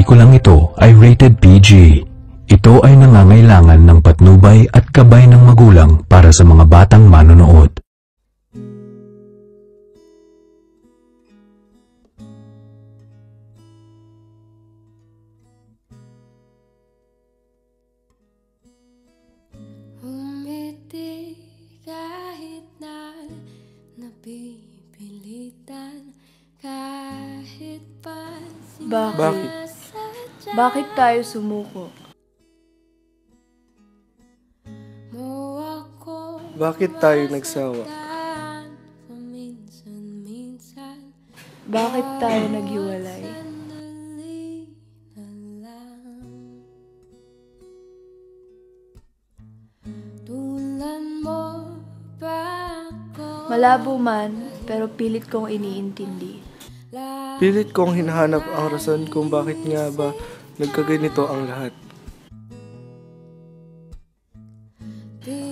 pelikulang ito ay rated PG. Ito ay nangangailangan ng patnubay at gabay ng magulang para sa mga batang manonood. Umiti kahit na napipilitan, kahit pa Bakit? Bakit tayo sumuko? mo ako Bakit tayo nagsawa? paminsan-minsan, Bakit tayo naghiwalay? sandali na lang. Tulad mo ba ako? Malabo man, pero pilit kong iniintindi. Pilit kong hinahanap ang rason kung bakit nga ba nagkaganito ang lahat.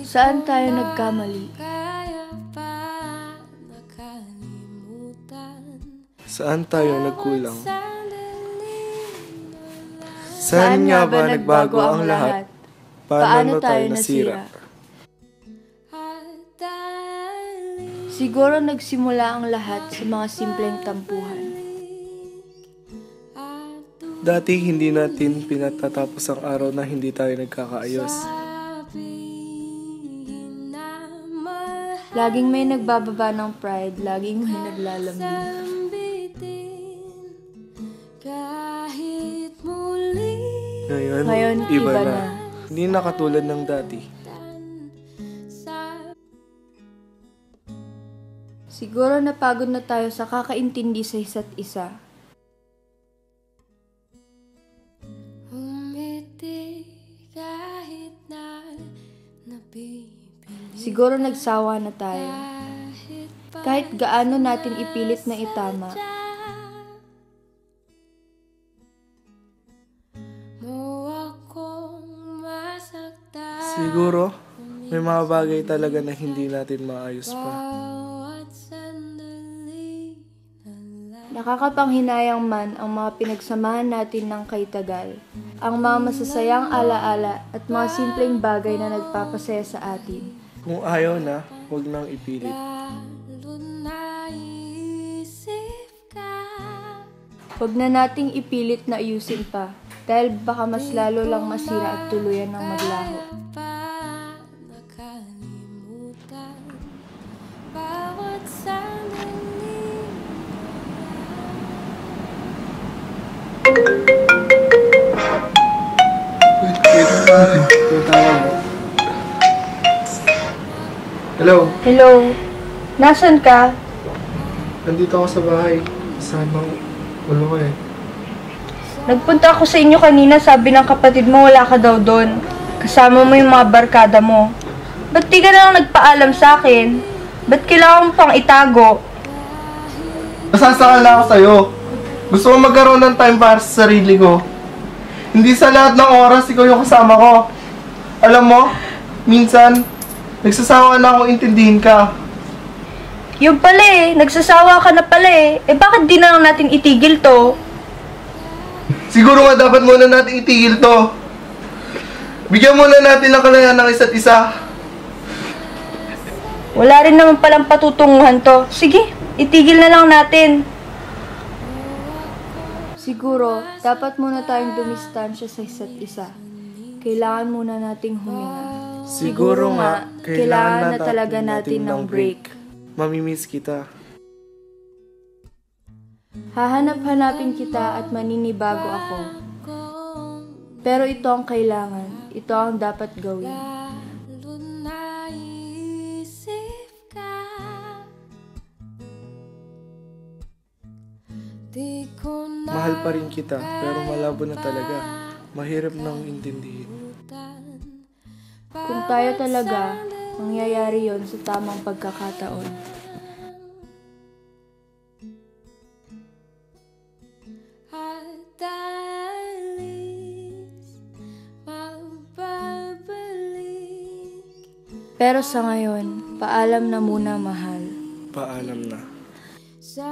Saan tayo nagkamali? Kaya pa nakalimutan, Saan tayo nagkulang? sandali Saan nga ba nagbago ang lahat? Paano tayo nasira? at dahil Siguro nagsimula ang lahat sa mga simpleng tampuhan. Dati hindi natin pinatatapos ang araw na hindi tayo nagkakaayos. sabihin na mahal Laging may nagbababa ng pride, laging may naglalambing. bitin, kahit muli Ngayon, iba na. Hindi na katulad ng dati. Siguro napagod na tayo sa kakaintindi sa isa't isa. umiti kahit na napipili, Siguro nagsawa na tayo. kahit pa Kahit gaano natin ipilit na itama, mo akong masaktan. Siguro, may mga bagay talaga na hindi natin maayos pa. Bawat sandali na lang. nakakapanghinayang man ang mga pinagsamahan natin ng kaitagal, ang mga masasayang alaala at mga simpleng bagay na nagpapasaya sa atin. Kung ayaw na, huwag nang ipilit. Lalo naisip ka, Huwag na nating ipilit na ayusin pa, dahil baka mas lalo lang masira at tuluyan ng maglaho. pa nakalimutan. Bawat sandali Hello, Hello? Nasaan ka? nandito ako sa bahay. Sama ulo ko eh. Nagpunta ako sa inyo kanina, sabi ng kapatid mo wala ka daw doon. Kasama mo yung mga barkada mo. Ba't di ka na lang nagpaalam sa akin? Ba't kailangan mo pang itago? Nasasakal na ako sa'yo. Gusto ko magkaroon ng time para sa sarili ko. Hindi sa lahat ng oras ikaw yung kasama ko. Alam mo, minsan, nagsasawa na akong intindihin ka. Yung pala eh, nagsasawa ka na pala eh. Eh bakit di na lang natin itigil to? Siguro nga dapat muna natin itigil to. Bigyan muna natin ng kalayaan ng isa't isa. Wala rin naman palang patutunguhan to. Sige, itigil na lang natin. Siguro, dapat muna tayong dumistansya sa isa't isa. Kailangan muna nating huminga. Siguro nga, kailangan na talaga natin ng break. Mamimiss kita. Hahanap-hanapin kita at maninibago ako. Pero ito ang kailangan. Ito ang dapat gawin. lalo naisip ka. Di ko na Mahal pa rin kita, pero malabo na talaga. Mahirap nang intindihin. Kung tayo talaga, mangyayari yon sa tamang pagkakataon. at dalis magbabalik. Pero sa ngayon, paalam na muna, mahal. Paalam na. Sa